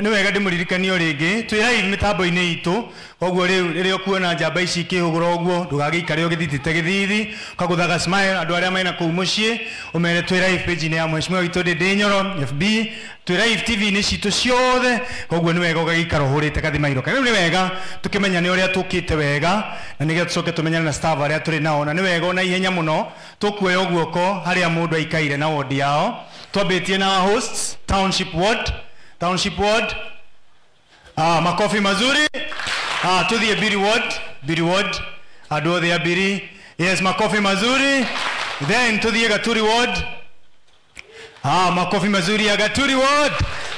ni wega ndimuririkania ringi twi live mitambo-ini itu koguo riu riria kuona njamba ici kihugura uguo ndugagikare ugithitite githithi ukaguthaga smile andu aria maina kuu mucii umere twi live page-ini ya mheshimiwa witu Ndindi Nyoro FB twi live TV-ini citu ciothe koguo ni wega ugagikara uhurite kathimairo riu ni wega tukimenya ni uria tukite wega na nigetha tucoke tumenyane na staff aria turi nao na ni wega ona ihenya muno tukuoya guoko haria mundu aikaire na ward yao twabetie na hosts township ward makofi mazuri tuthie Biri ward andu othe a Biri yes makofi mazuri then tuthie Gaturi ward makofi mazuri ya Gaturi ward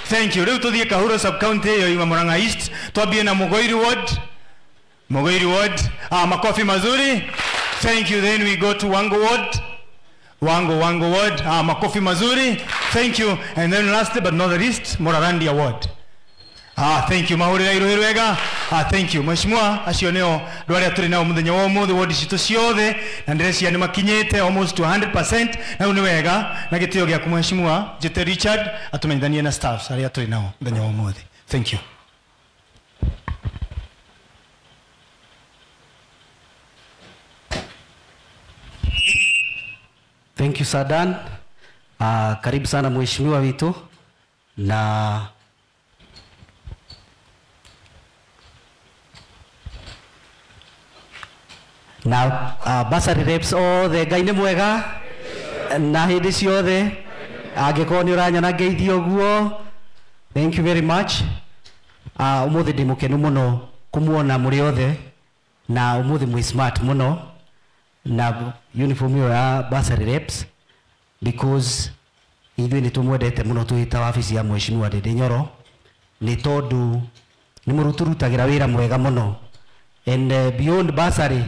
thank you riu tuthie Kahuro sub county yo ima Murang'a East twambie na Mugoiri ward makofi mazuri thank you then we go to Wango ward makofi mazuri thank you and then last but not the least Morarandi ward thank you mahurira iruhiru wega thank you mheshimiwa acio nio ndwari aturi nao muthenya wa umuthi ward citu ciothe na ndirecia ni makinyite almost to 100% na ni wega na gitio gya kumheshimiwa Jete Richard atumenyithanie na staffs aria aturi nao muthenya wa umuthi thank you. Thank you Sadan. Karibu sana mheshimiwa witu na basari reps othe Ngai ni mwega na hindi ciothe angikorwo ni uranyona ngeithio guo thank you very much. Umuthi ndi mukenu muno kumuona muri othe na umuthi mwi smart muno na uniform ya basari reps because ithuĩ nĩ tumwendete muno twita wabici ya mheshimiwa Ndindi Nyoro ni tondu ni muruturutagĩra wĩra mwega muno and beyond basari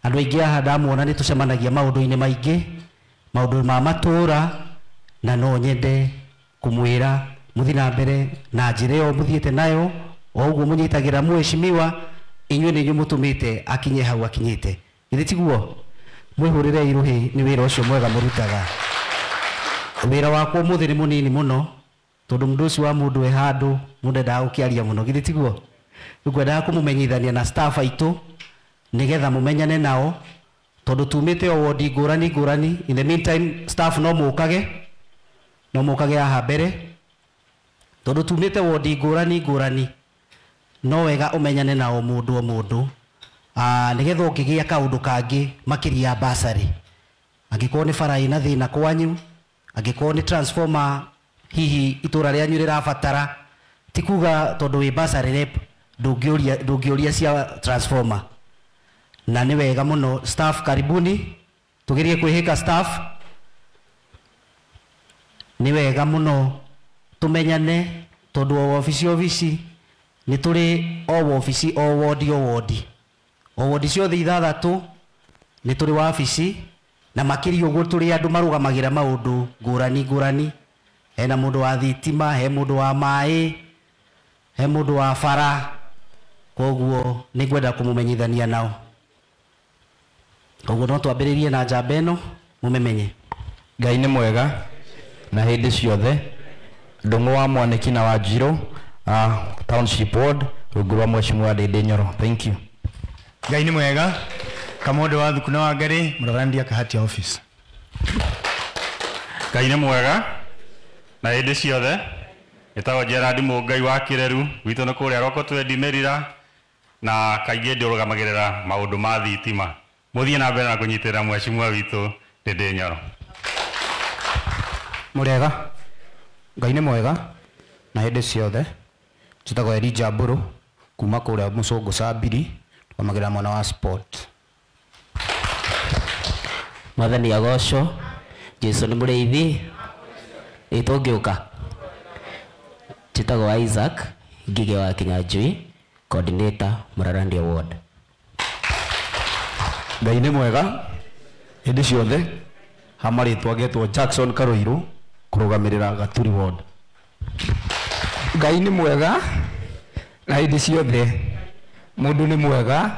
andu aingi aha ndamuona ni tucemanagia maundu-ini maingi maundu ma matura na no nyende kumwira muthi na mbere na njira yo muthiete nayo o uguo munyitagira mheshimiwa inyuĩ nĩ inyuĩ mutumite akinye hau akinyite ithe tiguo mwihurire iruhi ni wira ucio mwega murutaga wira wakwa muthi ni munini muno tondu mundu ucio wa mundu e handu mundu ndaa ukiaria muno githe tiguo ngwendaga kumumenyithania na staff aitu nigetha mumenyane nao tondu tumite o ward ngurani in the meantime staff no mukage aha mbere tondu tumite ward ngurani no wega umenyane nao mundu nigetha ungigia kaundu kangi makiria basari angikorwo ni barai na thina kwanyu angikorwo ni transformer hihi itura ryanyu rirabatara tikuga tondu wi basari rep ndungioria cia transformer na ni wega muno staff karibuni tugerie kwihika staff ni wega muno tumenyane tondu ofici ni turi ofici o ward ciothe ithathatu ni turi wabici na makiri uguo turi andu marugamagira maundu ngurani hena mundu wa thitima he mundu wa mai he mundu wa bara koguo ni ngwenda kumumenyithania nao koguo no twambiririe na njamba ino mumemenye. Ngai ni mwega na hindi ciothe ndungu wa Mwaniki na Wanjiru township ward rungu rwa mheshimiwa Ndindi Nyoro thank you. Ngai ni mwega kamodo wa thukuna wa Ngari Murarandi Kahati office. Ngai ni mwega na hindi ciothe gitagwo Gerard Mungai wa Kireru witu na kuria roko twendi Merira na kaingĩ ndĩrũgamagĩrĩra maũndũ ma thitima muthie na mbere na kunyitĩrĩra mheshimiwa witu Ndindi Nyoro. Murega Ngai ni mwega na hindi ciothe njĩtagwo Elijah Mburu kuma kuria Mucũngũ Sabiri twamagĩrĩra mwana wa sport. Mwathani agocwo Jesu ni mũrĩithi itũngĩũka njĩtagwo Isaac Ngige wa Kinyanjui coordinator Murarandi ward. Ngai ni mwega hindi ciothe hamarĩtwa getwo Jackson Karoiru kurugamirira Gaturi ward. Ngai ni mwega na hindi ciothe mundu ni mwega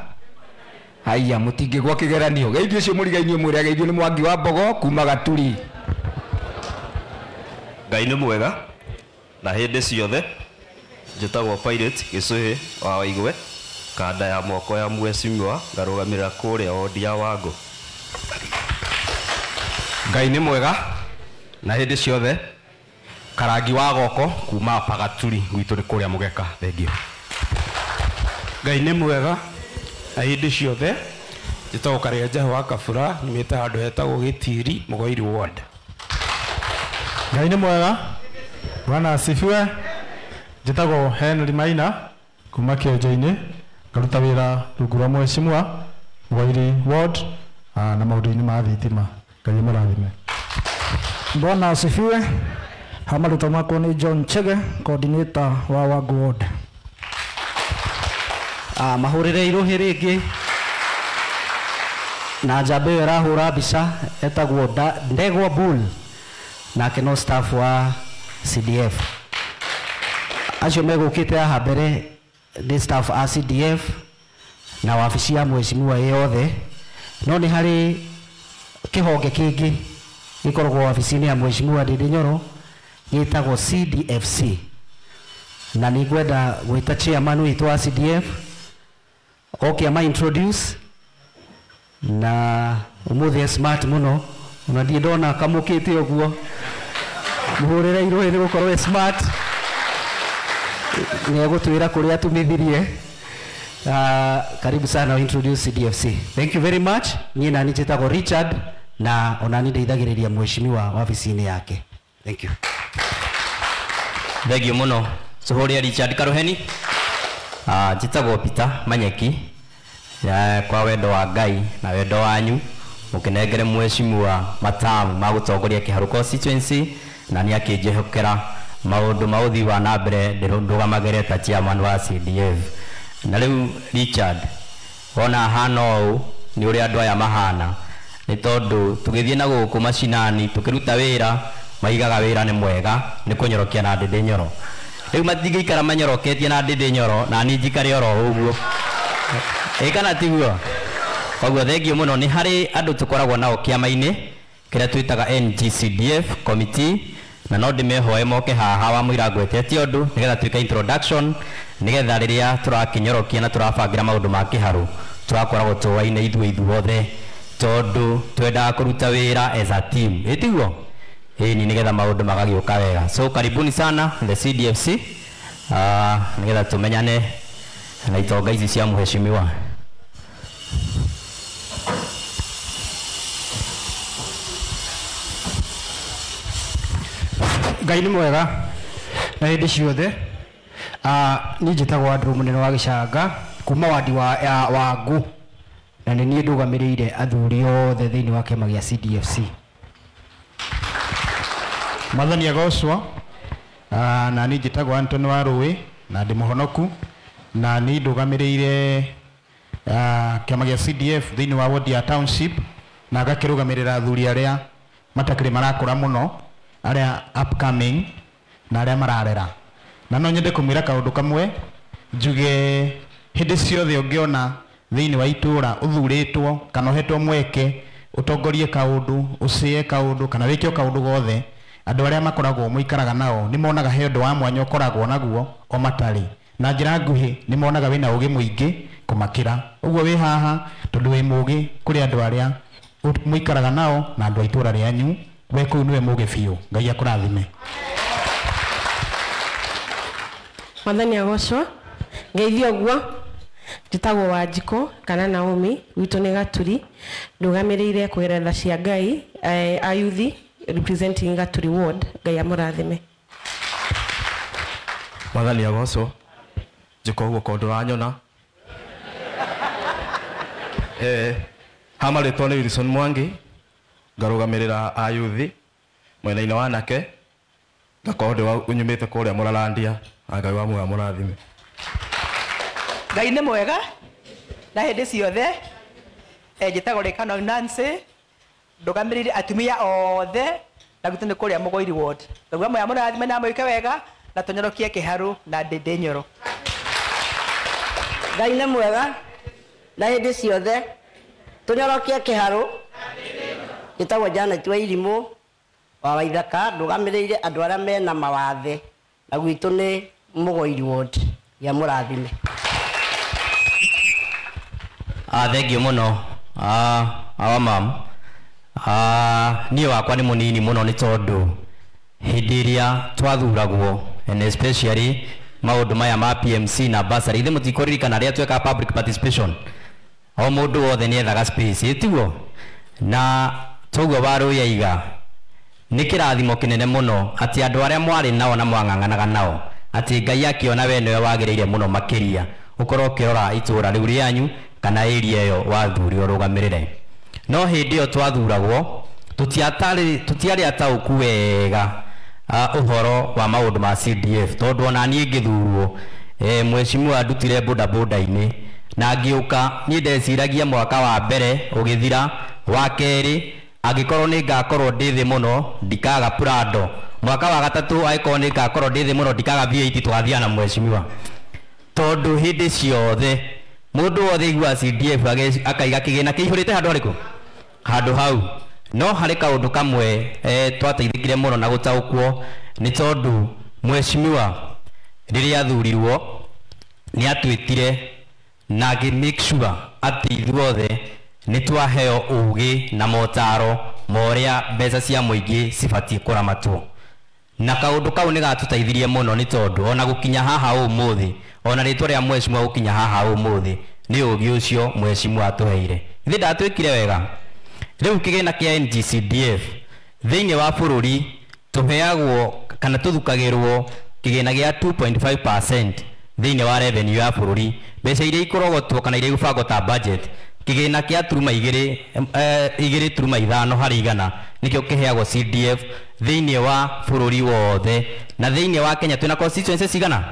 haya mutingigwa kigeranio geithio cio murigainio mwire geithio ni Mwangi wa Mbogo kuma Gaturi. Ngai ni mwega na hindi ciothe njĩtagwo Pirate Gĩcũhĩ wa Waigwe, kanda ya moko ya Mheshimiwa, ngarũgamĩrĩra kũrĩa wodi ya Wangũ. Ngai nĩ mwega na hĩndĩ ciothe. Karangi wa Goko kuma Pagaturi gwitũ nĩ kũrĩa Mũgeka. Thengio. Ngai nĩ mwega na hĩndĩ ciothe. Njĩtagwo Karĩanjaho wa Kabura, nyumĩte handũ hetagwo Gĩtiri, Mũgoiri ward. Ngai nĩ mwega. Bwana asifiwe. Njĩtagwo Henry Maina kuma Kĩonjo-inĩ, ngaruta wĩra rungu rwa Mheshimiwa Mũgoiri ward na maũndũ-inĩ ma thitima. Ngai mũrathime. Bwana asifiwe. Hamarĩtwa makwa nĩ John Chege, coordinator wa Wangũ ward. Mahũrĩre irohĩ rĩngĩ na njamba ĩyo ĩrahũra mbica etagwo Ndegwa Bull, nake no staff wa CDF. Acio megũkĩte haha mbere nĩ staff a CDF na wabici ya Mheshimiwa yothe, no nĩ harĩ kĩhonge kĩngĩ gĩkoragwo wabici-inĩ ya Mheshimiwa Ndindi Nyoro gĩtagwo CDFC, na nĩ ngwenda gwĩta chairman witũ wa CDF oke ama introduce, na ũmũthĩ smart mũno, na ndiĩ ndona kamũkĩte ũguo. Mũhũrĩre irohĩ nĩ gũkorwo smart, nĩ egũtwĩra kũrĩa tumĩthirie. Karibu sana introduce CDFC. Thank you very much. Niĩ nani njĩtagwo Richard na onani ndeithagĩrĩria Mheshimiwa wabici-inĩ yake. Thank you. Thengio mũno. Tũhũrĩre Richard Karuheni. Njĩtagwo Peter Manyeki. Kwa wendo wa Ngai na wendo wanyu mũkĩnengere Mheshimiwa matamu ma gũtongoria Kĩharũ constituency, na nĩ akĩnjĩhokera maũndũ ma ũthii wa na mbere ndũgamagĩre ta chairman wa CDF. Na rĩu Richard, wona hana ũũ nĩ ũrĩa andũ aya mahana, nĩ tondũ tũgĩthiĩ na gũkũ macinani tũkĩruta wĩra maigaga wĩra nĩ mwega nĩ kũnyorokia na Ndindi Nyoro. Rĩu matingĩikara manyoroketie na Ndindi Nyoro na niĩ njikare oro ũguo. Kana tiguo. Koguo thengio mũno. Nĩ harĩ andũ tũkoragwo nao kĩama-inĩ kĩrĩa twĩtaga NGCDF committee, na no ndĩmehoe moke haha wa mũira ngwetetie ũndũ nĩgetha twĩka introduction, nĩgetha rĩrĩa tũrakĩnyorokia na tũrabangĩra maũndũ ma Kĩharũ tũrakoragwo tũwaine ithuothe, tondũ twendaga kũruta wĩra as a team. Ĩtiguo? Ĩni nĩgetha maũndũ magagĩũka wega. So karibuni sana the CDFC, nĩgetha tũmenyane na itonga ici cia Mheshimiwa. Ngai nĩ mwega na hĩndĩ ciothe. Niĩ njĩtagwo Andrew Mũnene wa Gĩcanga kuma wadi wa Wangũ, na nĩ niĩ ndũgamĩrĩire athuri othe thĩinĩ wa kĩama gĩa CDFC. Mathani agocwo. Na niĩ njĩtagwo Anthony wa Rũĩ na ndĩ mũhonoku, na niĩ ndũgamĩrĩire kĩama gĩa CDF thĩinĩ wa ward ya township, na ngakĩrũgamĩrĩra athuri arĩa matakĩrĩ marakũra mũno, arĩa upcoming na arĩa mararera. Na no nyende kũmwĩra kaũndũ kamwe, njuge hĩndĩ ciothe ũngĩona thĩinĩ wa itũũra ũthurĩtwo kana ũhetwo mweke ũtongorie kaũndũ, ũcĩe kaũndũ kana wĩke kaũndũ gothe, andũ arĩa makoragwo mũikaraga nao nĩ monaga he ũndũ wa mwanya ũkoragwo naguo o matarĩ. Na njĩra nguhĩ nĩ monaga wĩna ũgĩ mũingĩ kũmakĩra. Ũguo wĩ haha tondũ wĩ mũgĩ kũrĩ andũ arĩa mũikaraga nao na andũ a itũũra rĩanyu. We kũu nĩwe mũgĩ biũ. Ngai akũrathime. Mathani agocwo. Ngeithio ũguo. Njĩtagwo Wanjikũ kana Naomi, witũ nĩ Gaturi, ndũgamĩrĩire kũgerera cia Ngai ayuthi representing Gaturi ward. Ngai amũrathime. Mathani agocwo. Njĩka ũguo kaũndũ ũranyona. Hamarĩtwo nĩ Wilson Mwangi, ngarũgamĩrĩra ayuthi mwena-inĩ wa anake, ngakorwo ndĩ ũnyumĩte kũrĩa Mũralandia, Ngai wa muoyo amũrathime. Ngai nĩ mwega na hĩndĩ ciothe. Njĩtagwo Rĩkano Nancy, ndũgamĩrĩire atumia othe na gwitũ nĩ kũrĩa Mũgoiri ward. Ngai wa muoyo amũrathime na mwĩke wega na tũnyorokie Kĩharũ na Ndindi Nyoro. Ngai nĩ mwega na hĩndĩ ciothe. Tũnyorokie Kĩharũ. Njĩtagwo Janet wa Irimũ wa Waithaka, ndũgamĩrĩire andũ arĩa mena mawathe na gwitũ nĩ Mugoiri ward ya Murathime. Thank you muno. Awa mam. Niĩ wakwa nĩ mũnini mũno nĩ tondũ hĩndĩ ĩrĩa twathuragwo, and especially maũndũ maya ma PMC na bursary, ithe mũtikũririkana rĩrĩa tweka public participation, o mũndũ wothe nĩ ethaga space, ĩtiguo, na toguo Warũi aiga nĩ kĩrathimo kĩnene mũno atĩ andũ arĩa mwarĩ nao na mwang'ang'anaga nao atĩ Ngai akĩona we nĩwe wagĩrĩire mũno makĩria ũkorwo ũkĩrora itũũra rĩu rĩanyu kana area ĩyo wathurio rũgamĩrĩre. No hĩndĩ ĩyo twathuragwo tũtiarĩ ataũku wega ũhoro wa maũndũ ma CDF, tondũ ona niĩ ngĩthurwo mheshimiwa ndutire bodaboda-inĩ na ngĩũka niĩ ndeciragia mwaka wa mbere ũgĩthira, wa kerĩ angĩkorwo nĩ ngakorwo ndĩ thĩ mũno ndikaga Prado, mwaka wa gatatũ angĩkorwo nĩ ngakorwo ndĩ thĩ mũno ndikaga V8 twathiana mheshimiwa, tondũ hĩndĩ ciothe mũndũ wothe igua CDF akaiga kĩgĩna kĩihũrĩte handũ harĩkũ, handũ hau. No harĩ kaũndũ kamwe twateithĩkire mũno na gũtaũkwo nĩ tondũ mheshimiwa rĩrĩa athurirwo nĩ atwĩtire na make sure atĩ ithuothe nĩ twaheo ũgĩ na motaro morĩa mbeca cia mũingĩ cibatiĩ kũramatwo, na kaũndũ kau nĩ gatũteithirie mũno nĩ tondũ ona gũkinya haha ũmũthĩ, ona rĩtwa rĩa mheshimiwa gũkinya haha ũmũthĩ nĩ ũgĩ ũcio mheshimiwa atũheire. Ithe ndatwĩkire wega. Rĩu kĩgĩna kĩa NGCDF thĩinĩ wa bũrũri tũheagwo kana tũthukagĩrwo kĩgĩna gĩa 2.5% thĩinĩ wa revenue ya bũrũri, mbeca iria ikorogotwo kana iria igũbangwo ta budget, kĩgĩna kĩa turuma 2.5 harĩ igana nĩkĩo kĩheagwo CDF thĩinĩ wa bũrũri wothe. Na thĩinĩ wa Kenya twĩna constituencies igana,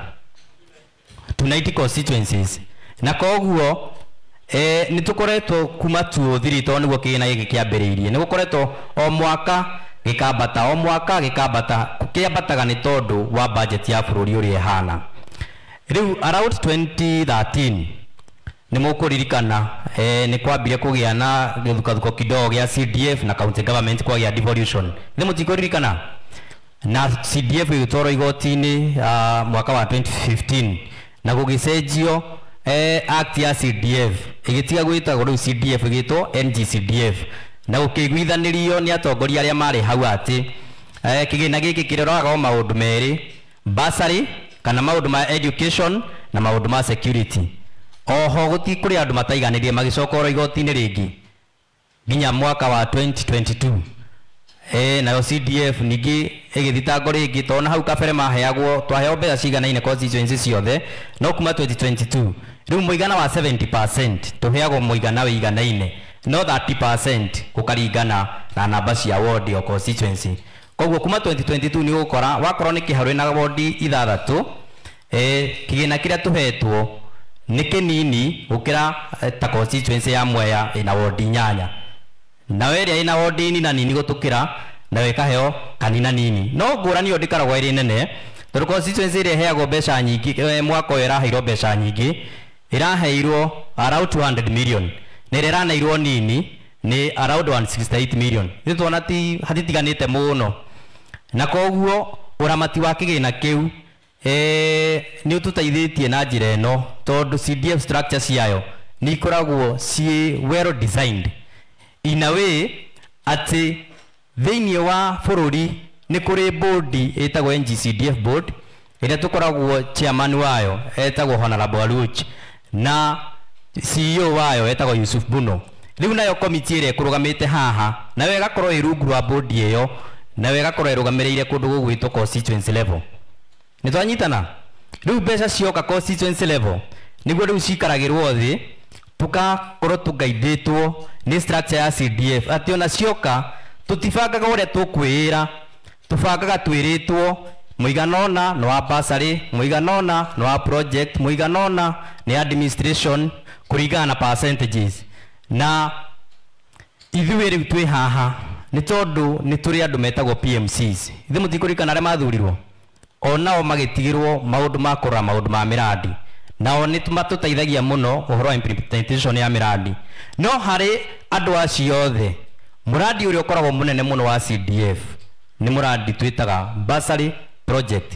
290 constituencies, na koguo nĩ tũkoretwo kuma tuothirito nĩguo kĩgĩna gĩkĩ kĩambĩrĩirie, nĩ gũkoretwo o mwaka gĩkambata kĩambataga nĩ tondũ wa budget ya bũrũri ũrĩa ĩhana. Rĩu around 2013 nĩ mũkũririkana nĩ kwambire kũgĩa na gĩthukathuko kidogo gĩa CDF na county government kwagĩa devolution, nĩ mũtikũririkana, na CDF ĩgĩtwarwo igoti-inĩ mwaka wa 2015 na gũgĩcenjio act ya CDF igitiga gwĩtagwo rĩu CDF ĩgĩtwo NGCDF, na gũkĩiguithanĩrio nĩ atongoria arĩa marĩ hau atĩ kĩgĩna gĩkĩ kĩroraga maũndũ merĩ, bursary kana maũndũ ma education na maũndũ ma security. Oho gũtikũrĩ andũ mataiganĩrie magĩcokorwo igoti-inĩ rĩngĩ nginya mwaka wa 2022. Nayo CDF ningĩ ĩgĩthitangwo rĩngĩ tondũ hau kabere maheagwo twaheo mbeca ciganaine constituency ciothe, no kuma 2022 rĩu mũigana wa 70% tũheagwo mũigana wĩiganaine, no 30% gũkaringana na namba cia ward o constituency. Koguo kuma 2022 nĩ gũkora wakorwo nĩ kĩharũ na ward 6, kĩgĩna kĩrĩa tũhetwo nĩ kĩnini gũkĩra ta constituency ya Mwea ĩna ward 8, na ĩrĩa ĩna ward nini nini gũtũkĩra na wĩkaheo kanina nini. No ngũrani ĩyo ndĩkoragwo ĩrĩ nene tondũ constituency ĩrĩa ĩheagwo mbeca nyingĩ mwaka ũyũ ĩraheirwo mbeca nyingĩ, ĩraheirwo around 200 million, na ĩrĩa ĩraneirwo nini nĩ around 168 million. Nĩ tuona hatitiganĩte mũno, na koguo ũramati wa kĩgĩna kĩu nĩ ũtũteithĩtie na njĩra ĩno tondũ CDF structure ciayo nĩ ikoragwo ciĩ well designed in a way atĩ thĩinĩ wa bũrũri nĩ kũrĩ board ĩtagwo NGCDF board ĩrĩa tũkoragwo chairman wayo etagwo Honorable Aluch na CEO wayo etagwo Yusuf Buno. Rĩu nayo committee ĩrĩa ĩkũrũgamĩte haha nayo ĩgakorwo ĩ rungu rwa board ĩyo, nayo ĩgakorwo ĩrũgamĩrĩire kũndũ gũgwĩtwo constituency level. Nĩ twanyitana? Rĩu mbeca cioka constituency level nĩguo rĩu cikaragĩrwo thĩ, tũgakorwo tũgaithĩtwo nĩ structure ya CDF atĩ ona cioka tũtibangaga ũrĩa tũkwĩĩra, tũbangaga twĩrĩtwo mũigana ũna nĩ wa bursary, mũigana ũna nĩ wa project, mũigana ũna nĩ administration kũringana na percentages. Na ithuĩ rĩu twĩ haha nĩ tondũ nĩ tũrĩ andũ metagwo PMCs, ithe mũtikũririkana arĩa mathurirwo, onao magĩtigĩrwo maũndũ ma kũrora maũndũ ma mĩrandi, nao nĩ matũteithagia mũno ũhoro wa implementation ya mĩrandi. No harĩ andũ acio othe mũrandi ũrĩa ũkoragwo mũnene mũno wa CDF nĩ mũrandi twĩtaga bursary project,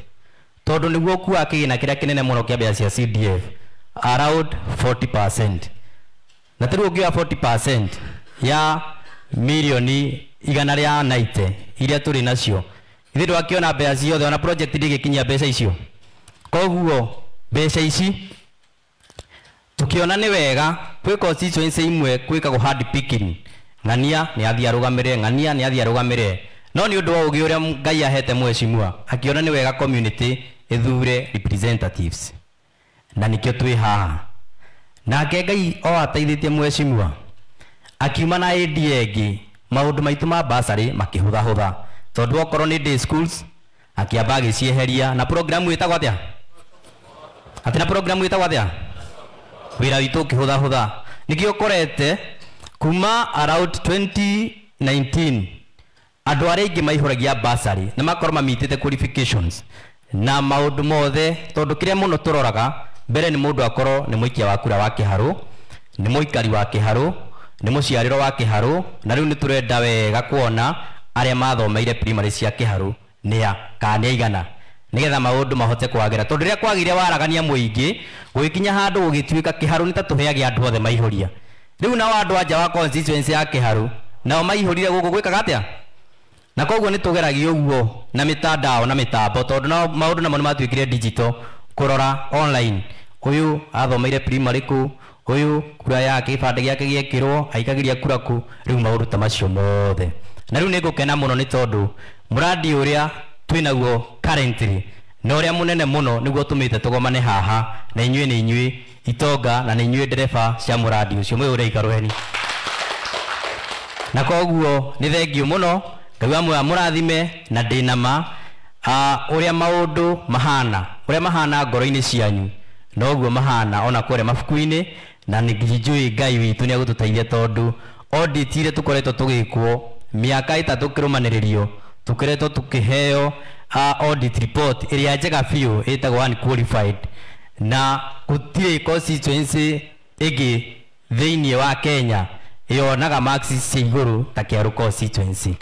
tondu niguo kuwa kigina kiria kinene muno kia mbeca cia CDF around 40%. Na tari ukiwa 40% ya milioni igana ria 90 iria turi nacio ithe ndwakiona mbeca ciothe ona project ndigikinyia mbeca icio. Koguo mbeca ici tukiona ni wega kwi constituency imwe kwikagwo hard picking, ng'ania ni athia arugamire, ng'ania ni athia arugamire, no ni undu wa ugi uria Ngai ahete mweshimua akiona ni wega community ithure representatives, na nikio twi haha nake Ngai o ateithitie mweshimua akiuma na idea ingi maundu maitu ma basari makihutha tondu okorwo ni day schools akiamba agicieheria na programu itagwo atia atina programu itagwo atia wira witu ukihutha nikio korete kuma around 2019 andu aria ingi maihuragia basari na makorwo mamitite qualifications na maundu mothe tondu kiria muno turoraga mbere ni mundu akorwo ni muikia wa kura wa Kiharu, ni muikari wa Kiharu, ni muciariro wa Kiharu, na riu ni turenda wega kuona aria mathomeire primary cia Kiharu nia kana igana nigetha maundu mahote kwagira tondu riria kwagire waragania muingi gwikinya handu gugituika Kiharu ni ta tuheage andu othe maihuria. Riu na andu anja wa constituency ya Kiharu nao maihurire guku gwikaga atia, na koguo ni tugeragio uguo na mitandao na mitambo tondu na maundu namo ni matuikire digital kurora online. Uyu athomeire primary ku, uyu kura yake ibande giake giekirwo aikagiria kura ku, riu maundu ta macio mothe. Na riu ningukena muno ni tondu muradi uria twinaguo currently na uria munene muno niguo tumite tugomane haha na inyue ni inyue itonga na ni inyue ndereba cia muradi ucio mwe uria ikaruheni. Na koguo ni thengio muno Ngai amwe murathime na ndinama uria maundu mahana ngoro-ini cianyu noguo mahana ona kore mabuku-ini, na ningijui Ngai witu ni agututeithia tondu audit ile tukoretwo tugikwo miaka 3 kirumaniririo tukoretwo tukiheo audit report iria njega biu itagwo unqualified, na gutire constituency igi thiini wa Kenya yonaga marks cia iguru ta Kiharu constituency.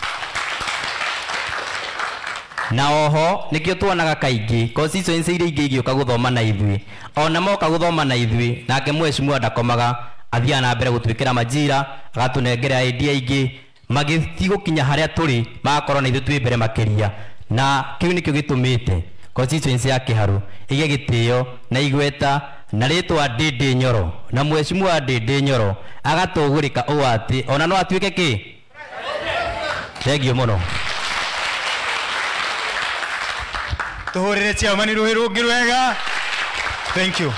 Na oho nikio tuonaga kaingi constituency iria ingi igioka guthoma na ithui ona moka guthoma na ithui nake mweshimua ndakomaga athia na mbere gutwikira majira agatunengera idea ingi magitigukinya haria turi makorwo na ithui twi mbere makiria, na kiu nikio gitumite constituency ya Kiharu ige gitio na igweta na ritwa Ndindi Nyoro, na mweshimua Ndindi Nyoro agatugurika o ati ona no atwike ki thengio muno. Tuhurire chairman ruhi rungi rwega. Thank you.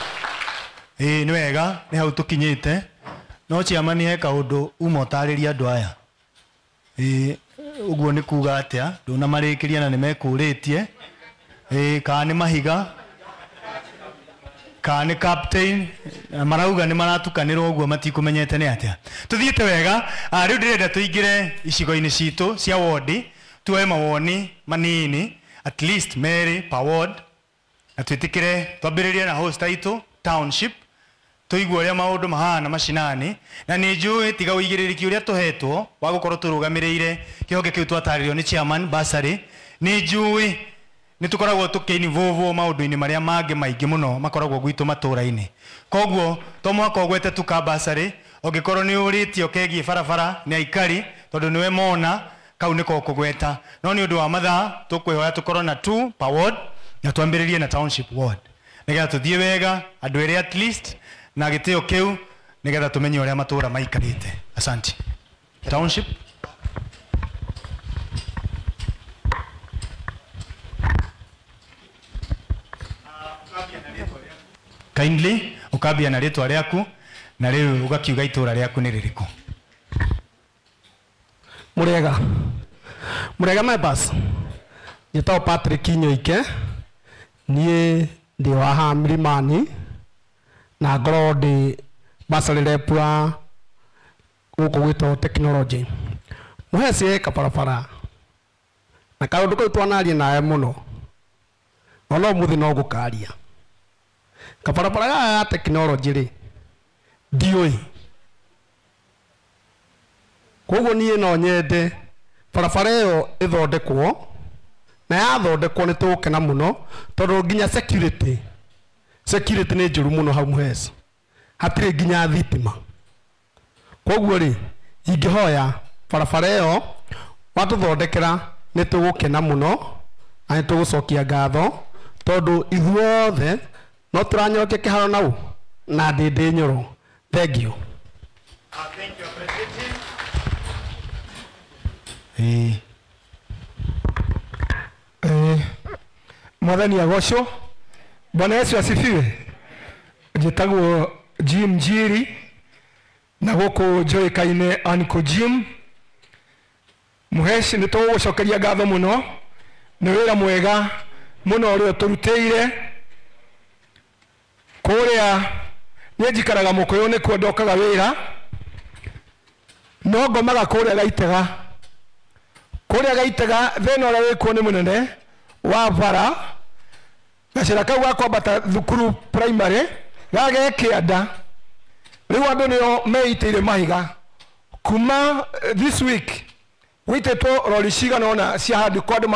Ni wega ni hau tukinyite no chairman he kaundu umotariria andu aya uguo ni kuga atia nduna marikiria na nimekuritie kana ni mahiga kana ni captain marauga ni maratukanirwo uguo matikumenyete ni atia tuthiite wega. Riu ndirenda tuingire icigo-ini citu cia ward tuoe mawoni manini at least Mary per ward na twitikire twambiririe na host itu township tuigwe uria maundu mahana mashinani, na ni njui tiga uigiririki uria tuhetwo wa gukorwo turugamirire kihonge kiu twataririo ni chairman basari, ni njui ni tukoragwo tukiinvolve maundu-ini maria mangi maingi muno makoragwo gwitu matura-ini. Koguo to mwaka ogwete tuka basari ongikorwo ni uritio kegie barabara ni aikari tondu niwe mona kau niko kugweta, no ni undu wa mathaa tukwihoya tukorwo na 2 per ward na twambiririe na township ward nigetha tuthie wega andu eri at least na gitio kiu nigetha tumenye uria matura maikarite. Asante. Township kindly ukabia na ritwa riaku na riu ugakiuga itura riaku ni ririku. Murega members, njitao Patrick Nyoike nie ndi wa Hamrimani na ngoro ndi basari repwa guku gwitwo technology muheci kabarabara na kaundu kau twanaria nawe muno no muthi no gukaria kabarabara ya technology ri ndioi koguo nie no nyende barabara iyo ithondekwo na yathondekwo nĩ tũgũkena mũno tondũ nginya security nĩ njũru mũno hau Muheza, hatirĩ nginya thitima. Koguo rĩ ingĩhoya barabara ĩyo watũthondekera nĩ tũgũkena mũno na nĩ tũgũcokia ngatho tondũ ithuothe no tũranyokia kĩharo nau na ndĩndĩ nyũrũ. Thank you. Thank you, President. Mwathani agocwo. Bwana Yesu asifiwe. Njĩtagwo Jim Njiri na gũkũ njũĩkaine Uncle Jim. Muhesh nĩ tũgũcokeria ngatho mũno nĩ wĩra mwega mũno ũrĩa tũrutĩire kũrĩa. Niĩ njikaraga Mũkũyũ nĩkuo ndokaga wĩra, no ngomaga kũrĩa Gaitega. Kũrĩa Gaitega thĩna ũrĩa wĩkuo nĩ mũnene wa bara. Gacĩra kau ga kwambata thukuru primary gage kĩanda, rĩu andũ nĩo meitĩire mahiga. Kuma this week gwĩtĩtwo rori cigana ona cia handikwo andũ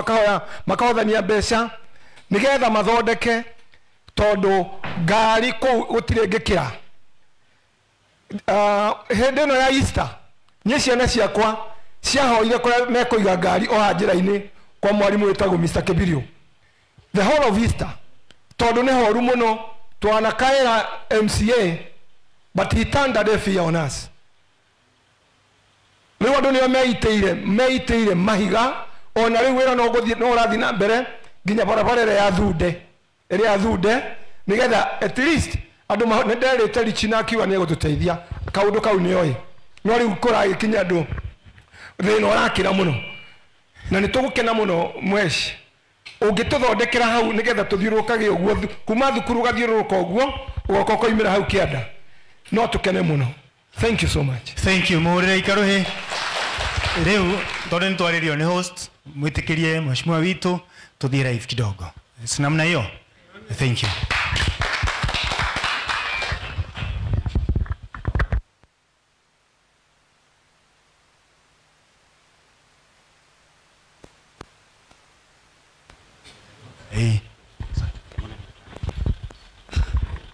makahothania mbeca nĩgetha mathondeke tondũ ngari kũu gũtirĩ ngĩkĩra. Hĩndĩ ĩno ya Easter niĩ ciana ciakwa ciahoire kũrĩa mekũiga ngari o ha njĩra-inĩ kwa mwarimũ wĩtagwo Mr. Kibirio the whole of Easter, tondũ nĩ horu mũno. Twanakaĩra MCA but he turned a deaf ear on us. Rĩu andũ nĩo meitĩire mahiga, ona rĩu wĩra no ũrathiĩ na mbere nginya barabara ĩrĩa ya Thunde nĩgetha at least andũ nĩnderĩte Richina akiuga nĩ egũtũteithia kaũndũ kau nĩoĩ, no rĩu kũragĩkinya andũ thĩna ũrakĩra mũno na nĩ tũgũkena mũno Mwesh ũngĩtũthondekera hau nĩgetha tũthiũrũrũkage ũguo kuma thukuru gathiũrũrũka ũguo ũgoka ũkoimĩra hau kĩanda, no tũkene mũno. Thank you so much. Thank you. Mũhũrĩre Ikaruhĩ. Rĩu tondũ nĩ twarĩrio nĩ host, mwĩtĩkĩrie mheshimiwa witũ tũthiĩ live kidogo. Si namna hiyo? Thank you.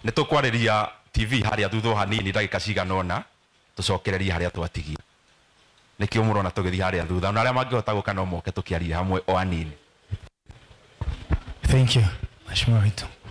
Nĩ tũkwarĩria TV harĩa thutha hanini ndagĩka cigana ũna tũcokererie harĩa twatigia. Nĩkĩo mũrona tũgĩthiĩ harĩa thutha na arĩa mangĩhota gũka no moke tũkĩarie hamwe o hanini. Thank you. Mheshimiwa witũ.